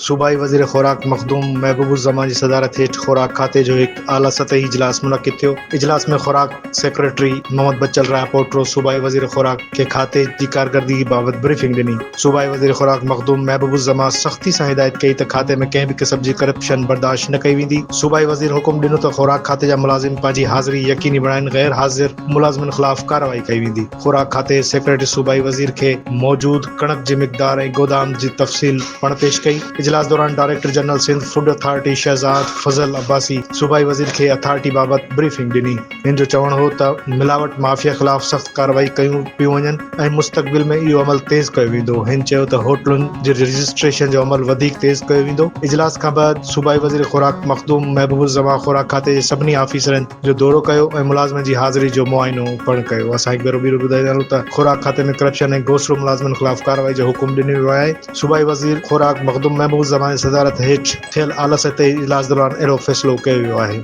सूबाई वज़ीर ख़ुराक मखदूम महबूबुज़्ज़मान जी सदारत हेठि ख़ुराक खाते जो हिकु आला सतही इजलास मुनक़िद थियो। इजलास में ख़ुराक सेक्रेटरी मोहम्मद बच्चल राय पोट्रो सूबाई वज़ीर ख़ुराक खे खाते जी कारकर्दगी बाबति ब्रीफिंग ॾिनी। सूबाई वज़ीर ख़ुराक मखदूम महबूबुज़्ज़मान सख़्ती सां हिदायत कई त खाते में कंहिं बि क़िस्म जी करप्शन बर्दाश्त न कई वेंदी। सूबाई वज़ीर हुकुम ॾिनो त ख़ुराक खाते जा मुलाज़िम पंहिंजी हाज़िरी यकीनी बणाइनि, गैर हाज़िर मुलाज़िमनि ख़िलाफ़ कार्रवाई कई वेंदी। ख़ुराक खाते सेक्रेटरी सूबाई वज़ीर खे मौजूद कणक जी मिक़दार ऐं गोदाम जी तफ़सील पिणु पेश कई। इजलास दौरान director general Sindh food authority Shahzad Fazal Abbasi सूबाई वज़ीर खे अथॉरिटी बाबति ब्रीफिंग ॾिनी। हिन जो चवणु हो त मिलावट माफ़िया ख़िलाफ़ सख़्त कार्रवाई कयूं पियूं वञनि ऐं मुस्तक़बिल में इहो अमल तेज़ कयो वेंदो। हिन चयो त होटलुनि जे रजिस्ट्रेशन जो अमल वधीक तेज़ कयो वेंदो। इजलास खां बाद सूबाई वज़ीर ख़ुराक मखदूम महबूबुज़्ज़मान ख़ुराक खाते जे सभिनी ऑफिसरनि जो दौरो कयो ऐं मुलाज़िमनि जी हाज़िरी जो मुआइनो पिणु कयो। असां हिकु भेरो ॿीहरो ॿुधाईंदा आहियूं त ख़ुराक खाते में करप्शन ऐं घोसरो मुलाज़िमनि ख़िलाफ़ कार्रवाई जो हुकुम ॾिनो वियो आहे। सूबाई वज़ीर ख़ुराक मखदूम महबूबुज़्ज़मान जी सदारत हेठि थियल आला सतही इजलास दौरान अहिड़ो फ़ैसिलो कयो वियो आहे।